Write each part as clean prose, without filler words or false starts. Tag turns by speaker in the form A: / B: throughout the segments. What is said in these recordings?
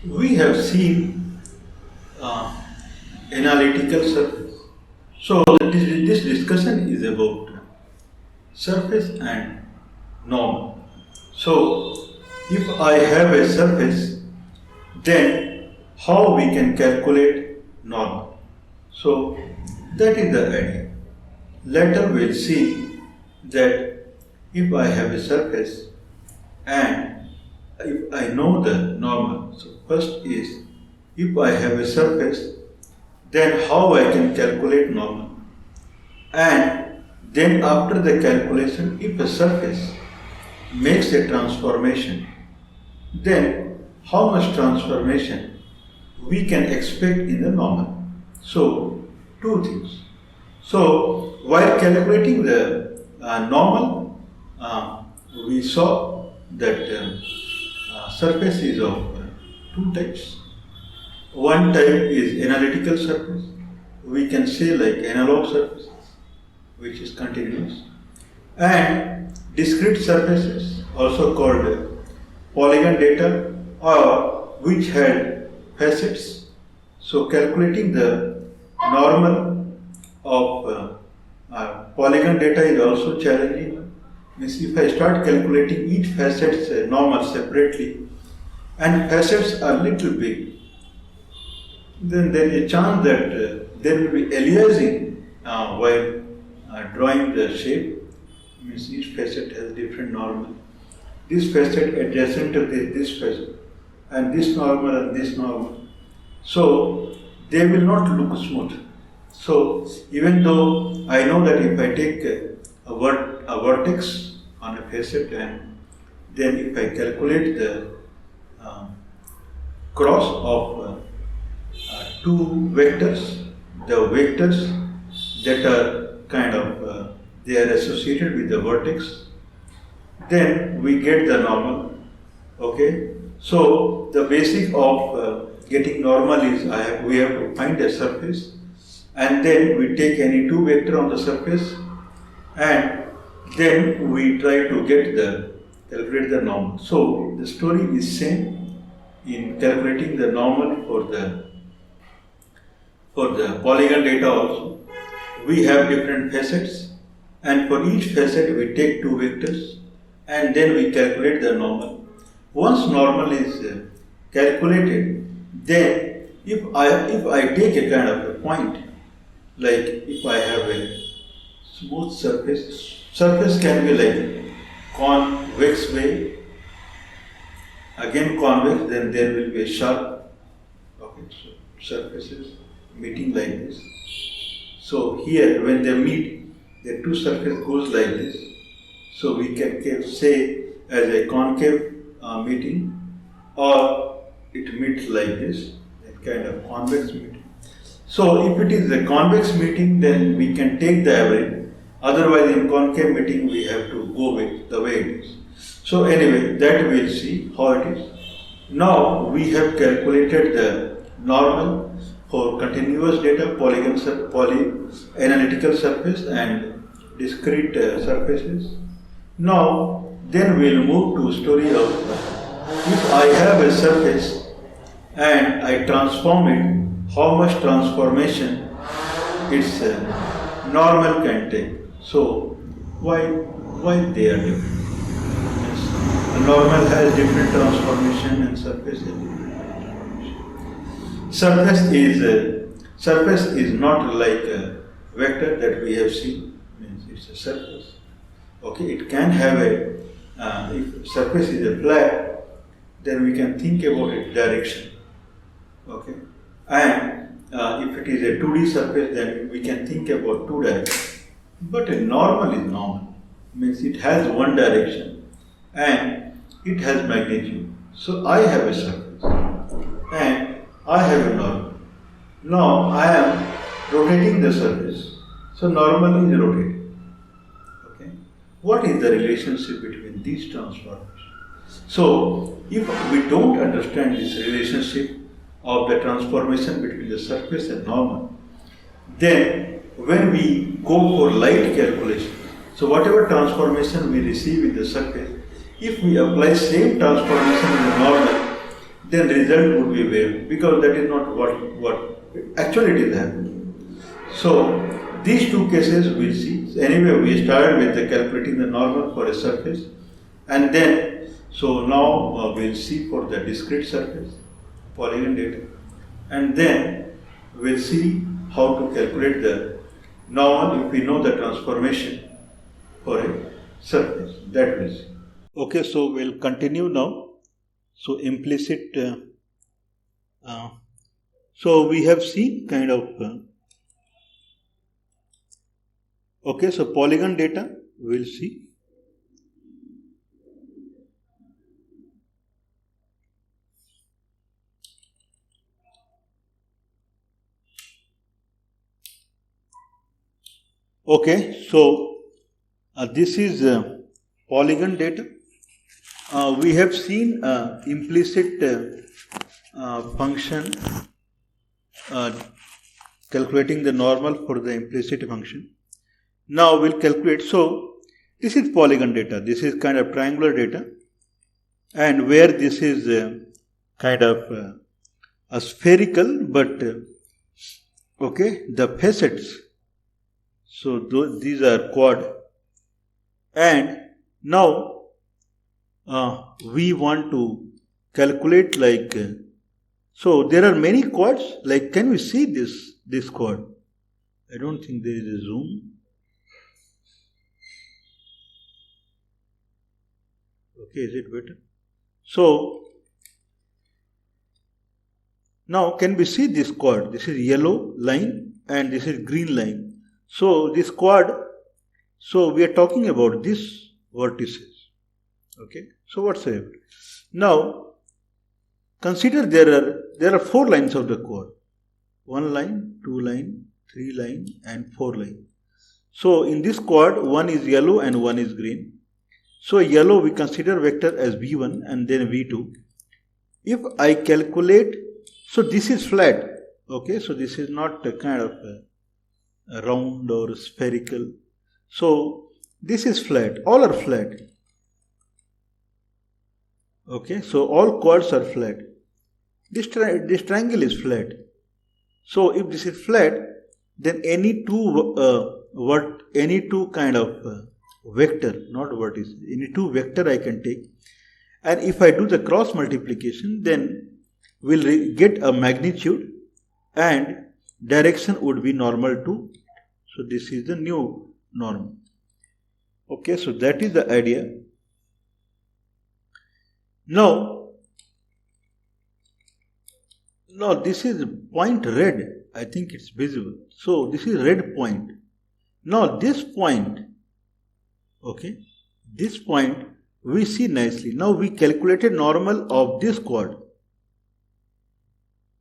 A: We have seen analytical surface. So this discussion is about surface and normal. So if I have a surface, then how we can calculate normal? So that is the idea. Later we'll see that if I have a surface and if I know the normal. So first is, if I have a surface, then how I can calculate normal. And then after the calculation, if a surface makes a transformation, then how much transformation we can expect in the normal. So two things. So while calculating the normal, we saw that surface is of two types. One type is analytical surface. We can say like analog surfaces, which is continuous, and discrete surfaces, also called polygon data, or which had facets. So calculating the normal of polygon data is also challenging. Means if I start calculating each facet's normal separately, and facets are little big, then there is a chance that there will be aliasing while drawing the shape. Means each facet has different normal. This facet adjacent to this facet, and this normal and this normal. So they will not look smooth. So even though I know that if I take a vertex on a facet, and then if I calculate the cross of two vectors, the vectors that are kind of they are associated with the vertex, then we get the normal. Okay, so the basic of getting normal is we have to find a surface, and then we take any two vector on the surface, and then we try to calculate the normal. So the story is same in calculating the normal for the polygon data also. We have different facets, and for each facet we take two vectors, and then we calculate the normal. Once normal is calculated, then if I take a kind of a point, like if I have a smooth surface can be like convex way, again convex, then there will be a sharp. Okay, so surfaces meeting like this. So here when they meet, the two surfaces goes like this. So we can say as a concave meeting, or it meets like this, that kind of convex meeting. So if it is a convex meeting, then we can take the average. Otherwise in concave meeting we have to go with the way it is. So anyway, that we'll see how it is. Now we have calculated the normal for continuous data, analytical surface and discrete surfaces. Now then we'll move to story of if I have a surface and I transform it, how much transformation its normal can take. So why they are different? Yes. A normal has different transformation and surface has different transformation. Surface is not like a vector that we have seen. Means it's a surface. Okay, it can have if surface is a flat, then we can think about its direction. Okay, and if it is a 2D surface, then we can think about two directions. But a normal is normal, means it has one direction and it has magnitude. So I have a surface and I have a normal. Now I am rotating the surface, so normal is rotating. Okay, what is the relationship between these transformations? So if we don't understand this relationship of the transformation between the surface and normal, then when we go for light calculation, so whatever transformation we receive in the surface, if we apply same transformation in the normal, then result would be wave, because that is not what actually it is happening. So these two cases we'll see. So anyway, we started with the calculating the normal for a surface, and then so now we'll see for the discrete surface polygon data, and then we'll see how to calculate the normal if we know the transformation for a surface. That we'll see. Okay, so we'll continue now. So implicit. So we have seen kind of. Okay, so polygon data we'll see. Okay, so this is polygon data. We have seen implicit function calculating the normal for the implicit function. Now we'll calculate. So this is polygon data. This is kind of triangular data, and where this is kind of a spherical, but okay, the facets. So these are quad, and now we want to calculate like. So there are many quads. Like, can we see this quad? I don't think there is a zoom. Okay, is it better? So now can we see this quad? This is yellow line and this is green line. So this quad, so we are talking about this vertices. Okay, so whatsoever. Now consider there are 4 lines of the quad. 1 line, 2 line, 3 line and 4 line. So in this quad, one is yellow and one is green. So yellow we consider vector as v1 and then v2. If I calculate, so this is flat. Okay, so this is not a kind of a round or spherical. So this is flat. All are flat. Okay, so all quads are flat. This triangle is flat. So if this is flat, then any two kind of vector, not vertice, any two vector I can take, and if I do the cross multiplication, then we'll get a magnitude and direction would be normal to. So this is the new norm. Okay, so that is the idea. Now this is point red. I think it's visible. So this is red point. Now this point, okay, this point we see nicely. Now we calculated normal of this quad.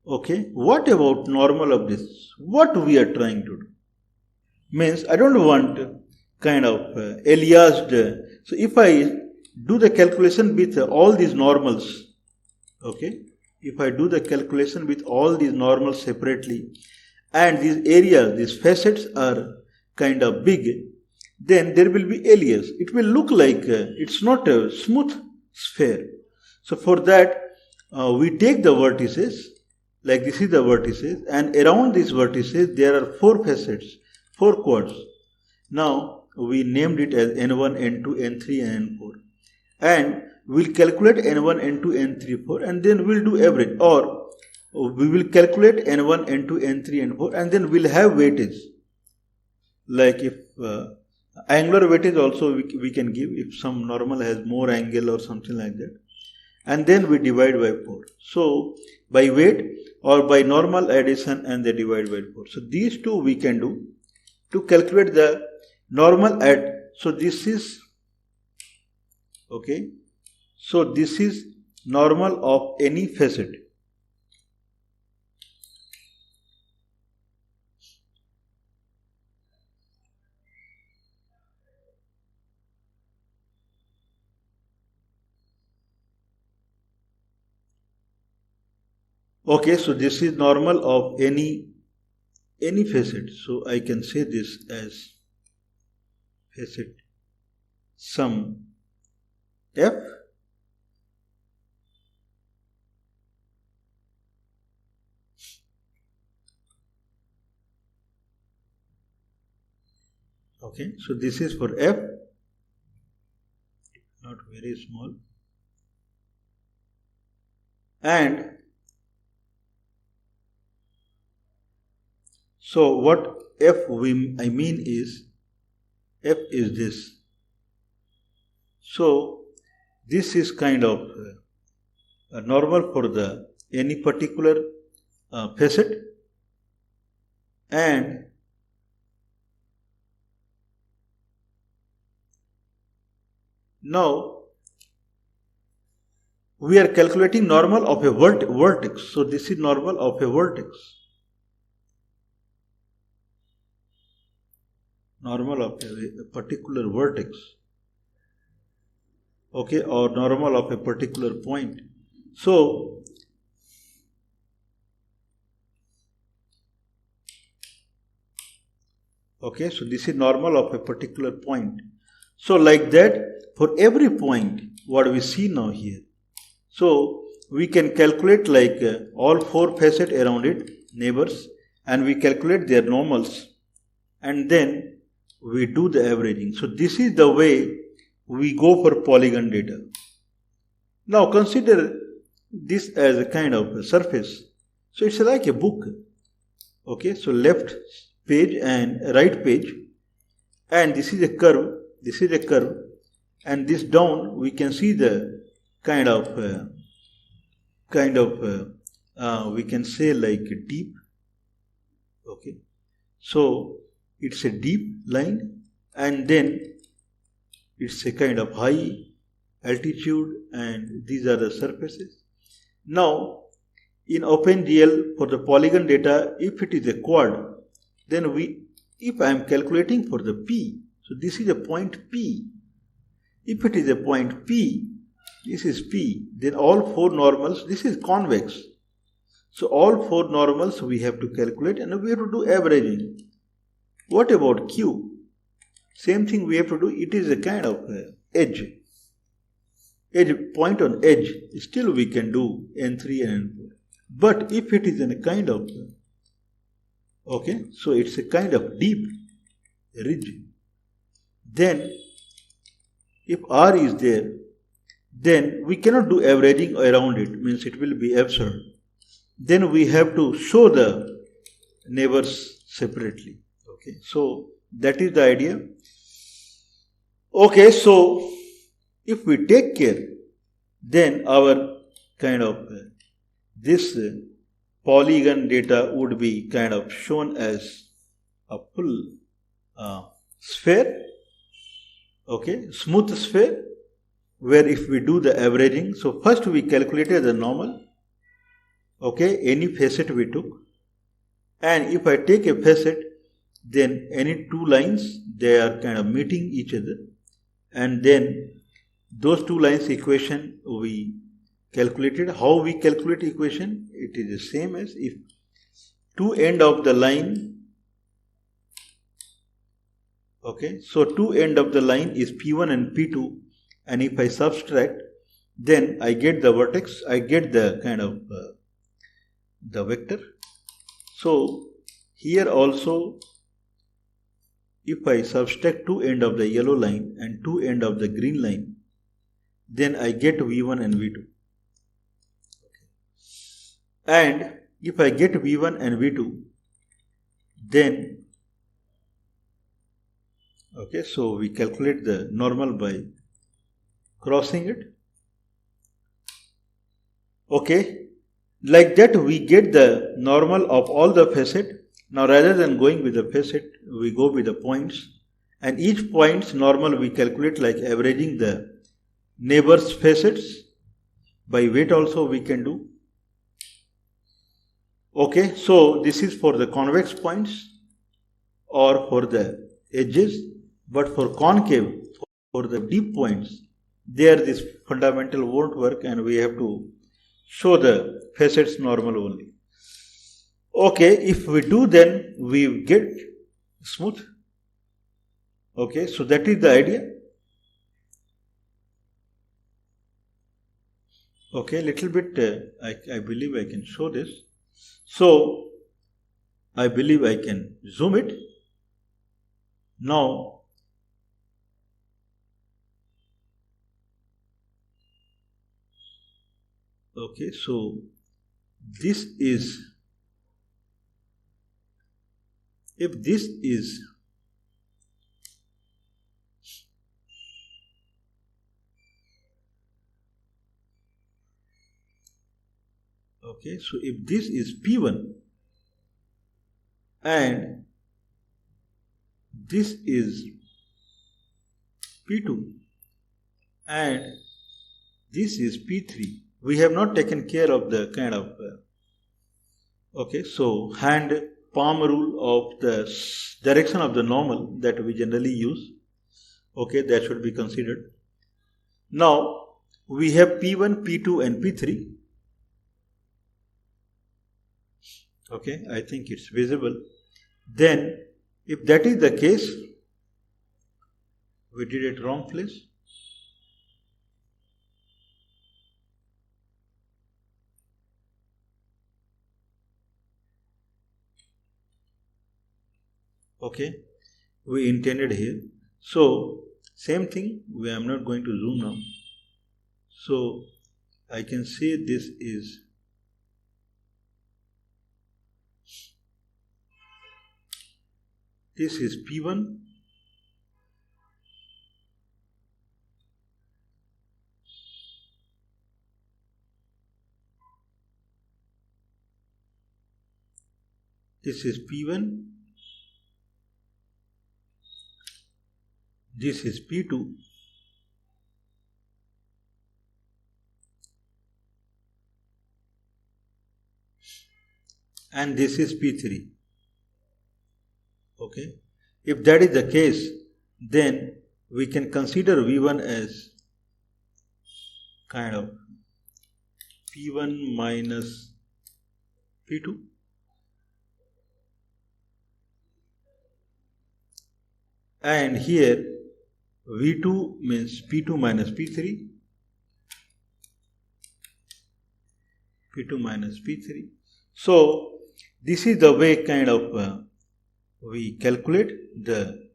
A: Okay, what about normal of this? What we are trying to do? Means I don't want kind of aliased. So if I do the calculation with all these normals, okay, if I do the calculation with all these normals separately and these areas, these facets are kind of big, then there will be alias. It will look like it's not a smooth sphere. So for that we take the vertices, like this is the vertices, and around these vertices there are 4 facets, 4 quads. Now we named it as N1, N2, N3 and N4. And we'll calculate N1, N2, N3, 4 and then we'll do average, or we will calculate N1, N2, N3, N4 and then we'll have weightage. Like if angular weightage also we can give if some normal has more angle or something like that. And then we divide by 4. So by weight or by normal addition and they divide by 4. So these two we can do to calculate the normal at. So this is okay. So this is normal of any facet. Okay, so this is normal of any facet. So I can say this as facet sum f Okay, so this is for f, not very small, and so what I mean is f is this. So this is kind of normal for the any particular facet, and now we are calculating normal of a vertex. So this is normal of a vertex. Normal of a particular vertex. Okay, or normal of a particular point. So okay, so this is normal of a particular point. So like that, for every point, what we see now here. So we can calculate like all four facets around it, neighbors, and we calculate their normals, and then we do the averaging. So this is the way we go for polygon data. Now consider this as a kind of a surface. So it's like a book. Okay, so left page and right page, and this is a curve, and this down we can see the kind of we can say like deep. Okay, so it's a deep line, and then it's a kind of high altitude, and these are the surfaces. Now in OpenGL for the polygon data, if it is a quad, then if I am calculating for the P, so this is a point P. If it is a point P, this is P, then all four normals, this is convex. So all four normals we have to calculate, and we have to do averaging. What about Q? Same thing we have to do. It is a kind of edge point on edge. Still we can do N3 and N4. But if it is in a kind of okay, so it's a kind of deep ridge. Then if R is there, then we cannot do averaging around it, means it will be absurd. Then we have to show the neighbors separately. Okay, so that is the idea. Okay, so if we take care, then our kind of this polygon data would be kind of shown as a full sphere, okay, smooth sphere, where if we do the averaging, so first we calculated the normal, okay, any facet we took, and if I take a facet, then any two lines, they are kind of meeting each other, and then those two lines equation we calculated. How we calculate equation? It is the same as if two end of the line, okay, so two end of the line is P1 and P2, and if I subtract, then I get the vertex, I get the kind of the vector. So here also, if I subtract two end of the yellow line and two end of the green line, then I get V1 and V2. And if I get V1 and V2, then okay, so we calculate the normal by crossing it. Okay, like that we get the normal of all the facet. Now rather than going with the facet, we go with the points, and each point's normal we calculate like averaging the neighbors' facets. By weight also we can do. Okay, so this is for the convex points or for the edges, but for concave, for the deep points, there this fundamental won't work, and we have to show the facets normal only. Okay, if we do, then we get smooth. Okay, so that is the idea. Okay, little bit, I believe I can show this. So, I believe I can zoom it. Now, Okay, so this is, if this is okay, so if this is P1 and this is P2 and this is P3, we have not taken care of the kind of okay, so hand palm rule of the direction of the normal that we generally use. Okay, that should be considered. Now we have P1, P2 and P3. Okay, I think it's visible. Then if that is the case, we did it wrong place. Okay, we intended here. So same thing, I am not going to zoom now. So I can say this is P1 this is P1, this is P2 and this is P3. Okay, if that is the case, then we can consider V1 as kind of P1 minus P2 and here V2 means P2 minus P3, P2 minus P3. So this is the way kind of we calculate the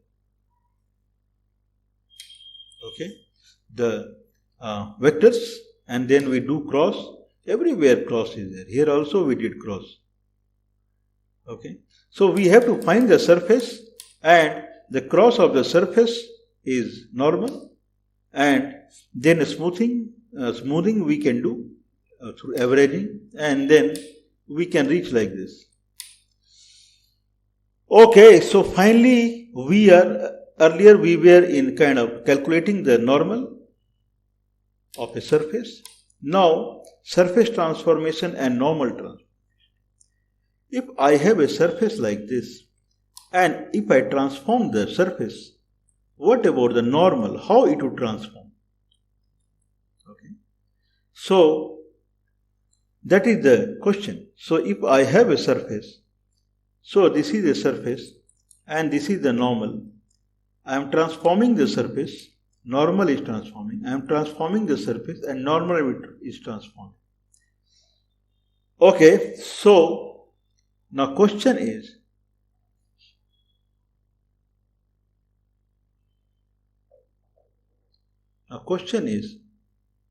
A: vectors, and then we do cross. Everywhere cross is there. Here also we did cross. Okay, so we have to find the surface, and the cross of the surface is normal, and then smoothing we can do through averaging, and then we can reach like this. Okay, so finally earlier we were in kind of calculating the normal of a surface. Now surface transformation and normal transformation. If I have a surface like this and if I transform the surface, what about the normal? How it would transform? Okay, so that is the question. So if I have a surface, so this is a surface and this is the normal. I am transforming the surface, normal is transforming. I am transforming the surface and normal is transforming. Okay, so now question is,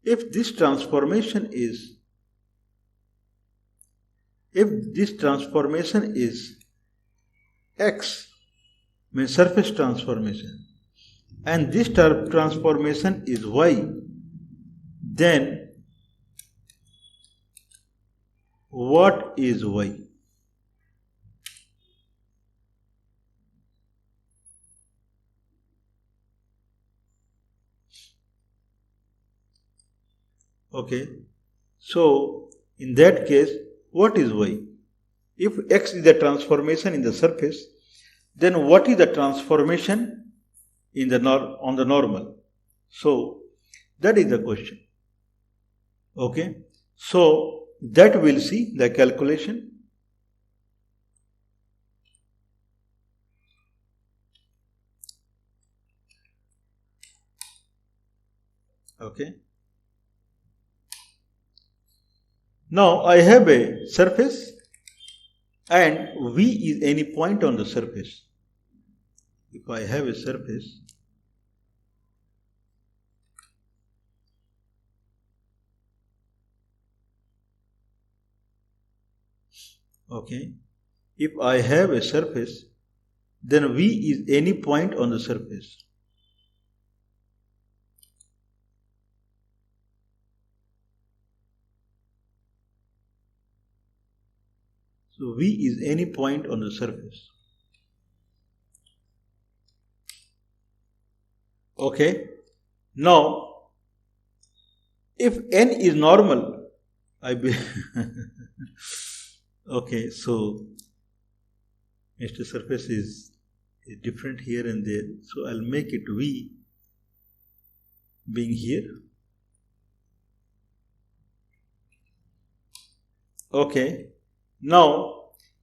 A: if this transformation is X, means surface transformation, and this transformation is Y, then what is Y? Okay, so in that case, what is Y? If X is the transformation in the surface, then what is the transformation in on the normal? So that is the question. Okay, so that we'll see the calculation. Okay, now I have a surface and V is any point on the surface. If I have a surface, Okay. If I have a surface, then V is any point on the surface. So V is any point on the surface. Okay. Now, if n is normal, okay, so Mr. Surface is different here and there. So I'll make it V being here. Okay. Now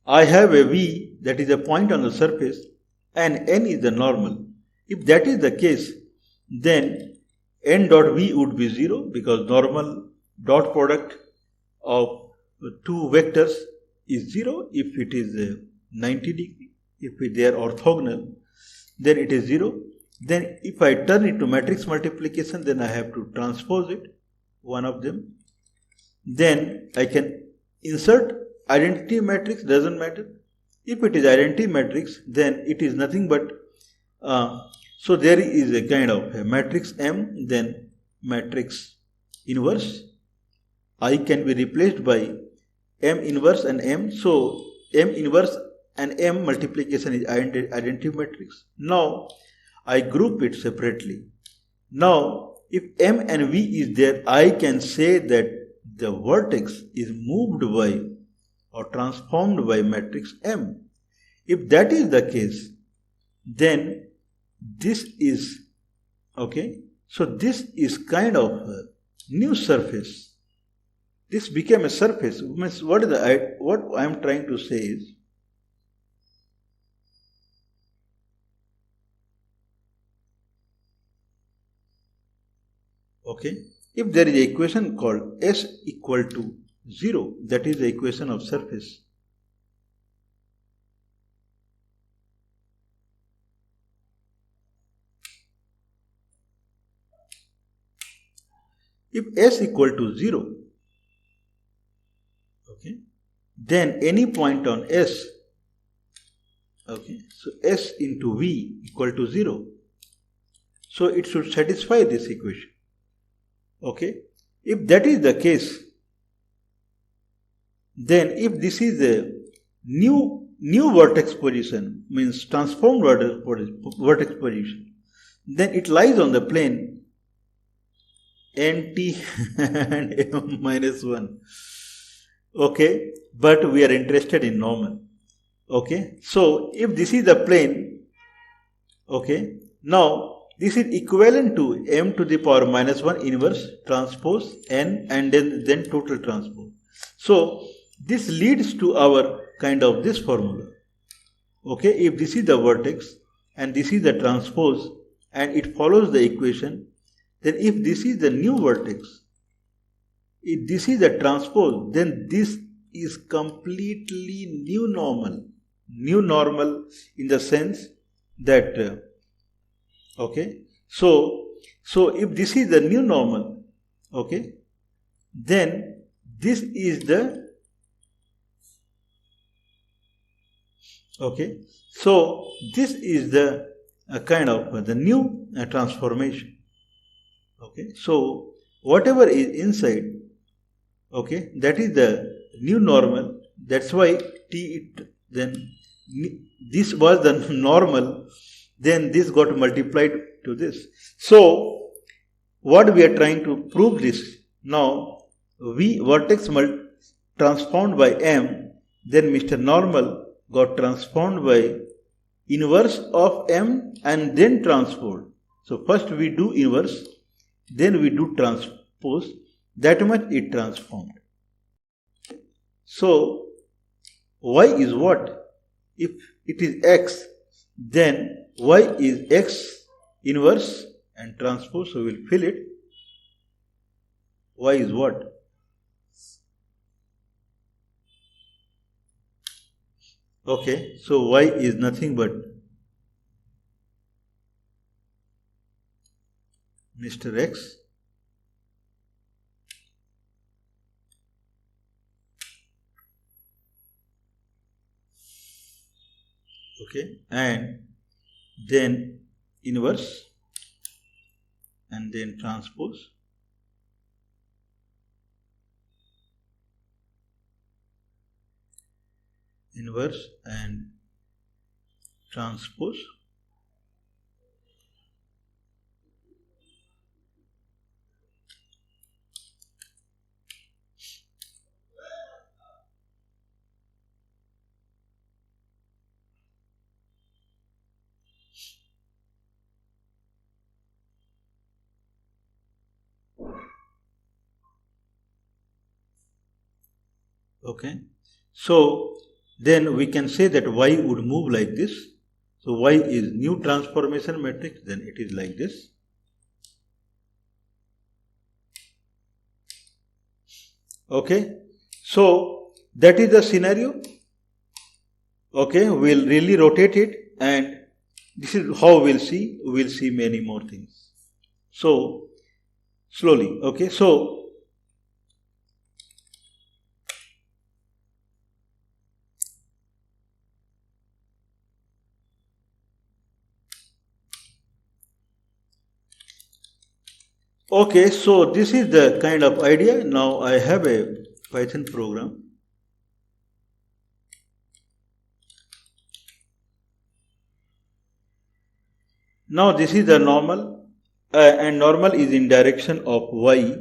A: I have a V that is a point on the surface and n is the normal. If that is the case, then n dot V would be 0 because normal dot product of two vectors is 0 if it is 90 degree. If they are orthogonal, then it is 0. Then if I turn it to matrix multiplication, then I have to transpose it, one of them. Then I can insert identity matrix, doesn't matter. If it is identity matrix, then it is nothing but, so there is a kind of a matrix M, then matrix inverse. I can be replaced by M inverse and M. So M inverse and M multiplication is identity matrix. Now I group it separately. Now if M and V is there, I can say that the vertex is moved by or transformed by matrix M. If that is the case, then this is, okay, so this is kind of a new surface. This became a surface. Means what I am trying to say is, okay, if there is an equation called S equal to 0, that is the equation of surface. If S equal to 0, okay, then any point on S, okay, so S into V equal to 0. So it should satisfy this equation. Okay, if that is the case, then if this is a new vertex position, means transformed vertex position, then it lies on the plane nt and m minus 1. Okay, but we are interested in normal. Okay, so if this is the plane, okay, now this is equivalent to m to the power minus 1 inverse transpose n and then total transpose. So this leads to our kind of this formula. Okay, if this is the vertex and this is the transpose and it follows the equation, then if this is the new vertex, if this is the transpose, then this is completely new normal. New normal in the sense that, okay, so if this is the new normal, okay, then this is the, okay, so this is the kind of the new transformation. Okay, so whatever is inside, okay, that is the new normal. That's why then this was the normal, then this got multiplied to this. So what we are trying to prove this now, V vertex transformed by M, then Mr. Normal got transformed by inverse of M and then transpose. So first we do inverse, then we do transpose, that much it transformed. So y is what? If it is x, then y is x inverse and transpose, so we will fill it. Y is what? Okay, so y is nothing but Mr. X okay, and then inverse, and then transpose, inverse and transpose, okay. So then we can say that y would move like this. So y is new transformation matrix, then it is like this. Okay, so that is the scenario. Okay, we'll really rotate it, and this is how we'll see many more things. So slowly, okay, so okay, so this is the kind of idea. Now I have a Python program. Now this is the normal, and normal is in direction of y,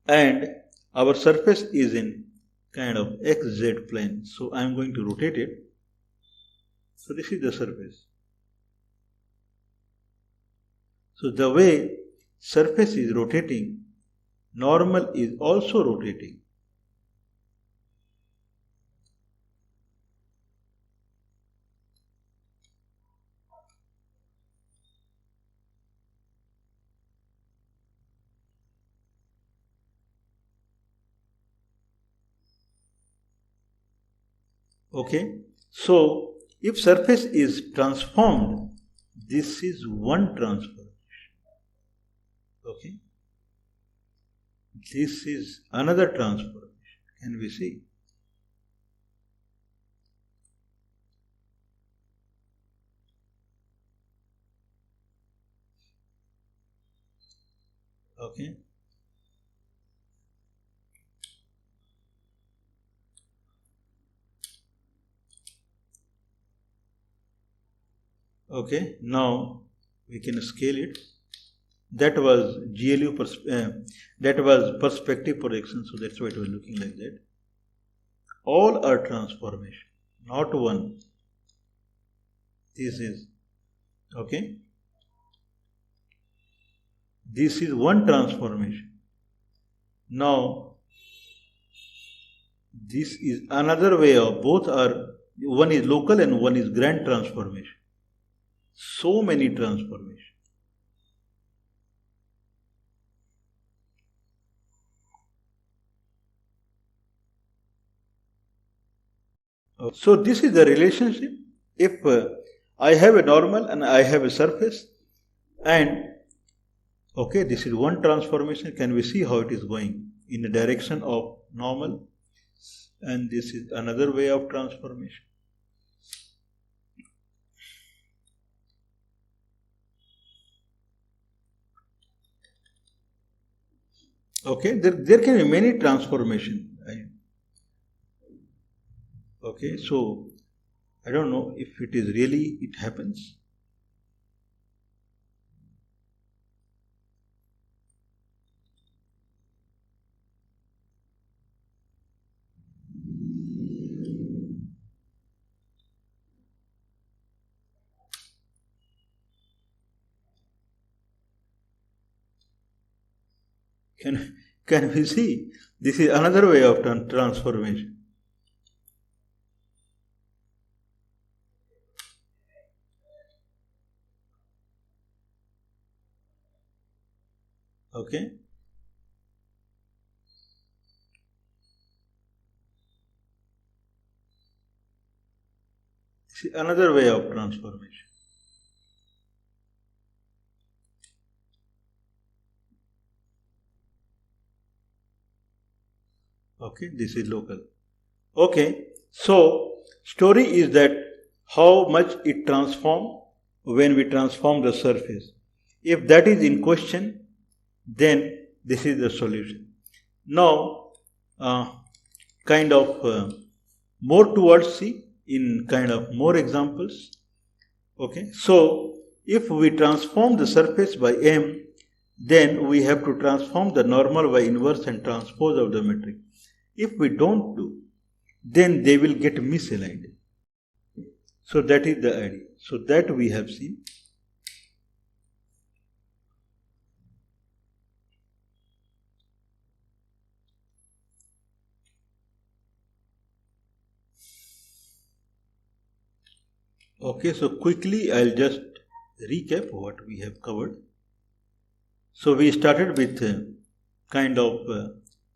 A: and our surface is in kind of xz plane. So I am going to rotate it. So this is the surface. So the way surface is rotating, normal is also rotating. Okay, so if surface is transformed, this is one transformation. Okay, this is another transformation. Can we see? Okay. Okay, now we can scale it. That was GLU, that was perspective projection, so that's why it was looking like that. All are transformation, not one. This is, okay. This is one transformation. Now, this is another way of, both are, one is local and one is grand transformation. So many transformations. So this is the relationship. If I have a normal and I have a surface, and okay, this is one transformation. Can we see how it is going in the direction of normal? And this is another way of transformation. Okay, there can be many transformation. Okay, so I don't know if it is really, it happens. Can we see? This is another way of transformation. Okay. This is another way of transformation. Okay, this is local. Okay, so story is that how much it transform when we transform the surface. If that is in question, then this is the solution. Now, more towards C in kind of more examples. Okay, so if we transform the surface by M, then we have to transform the normal by inverse and transpose of the matrix. If we don't do, then they will get misaligned. So that is the idea. So that we have seen. Okay, so quickly I'll just recap what we have covered. So we started with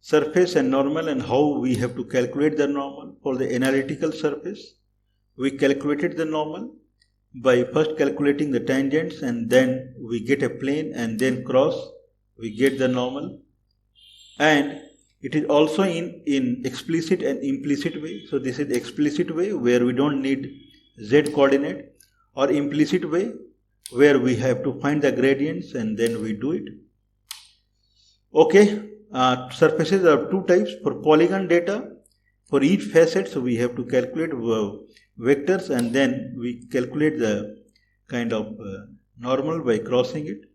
A: surface and normal and how we have to calculate the normal for the analytical surface. We calculated the normal by first calculating the tangents, and then we get a plane and then cross, we get the normal. And it is also in explicit and implicit way. So this is explicit way where we don't need z coordinate, or implicit way where we have to find the gradients and then we do it. Okay, surfaces are two types. For polygon data, for each facet, so we have to calculate vectors and then we calculate the normal by crossing it.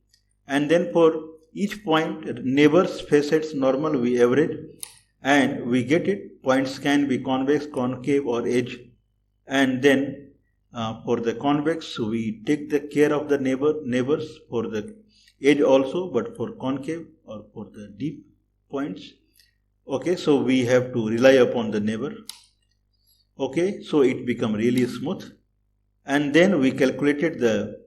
A: And then for each point, neighbors, facets, normal, we average and we get it. Points can be convex, concave or edge. And then for the convex, we take the care of the neighbors, for the edge also, but for concave or for the deep points. Okay, so we have to rely upon the neighbor. Okay, so it become really smooth. And then we calculated the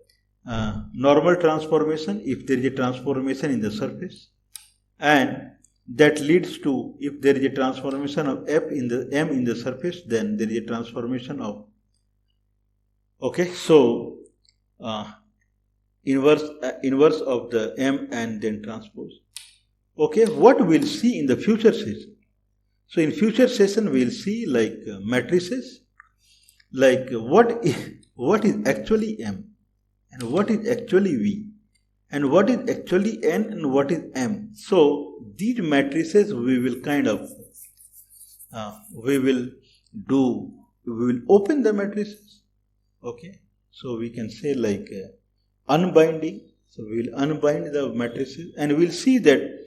A: normal transformation if there is a transformation in the surface, and that leads to, if there is a transformation of M in the surface, then there is a transformation of, okay, so inverse of the M and then transpose. Okay, what we'll see in the future session. So in future session we'll see like matrices, like what is actually M and what is actually V and what is actually N and what is M. So these matrices we will we will open the matrices. Okay, so we can say like unbinding. So we will unbind the matrices and we will see that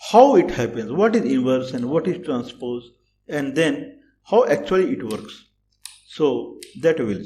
A: how it happens, what is inverse and what is transpose, and then how actually it works. So that will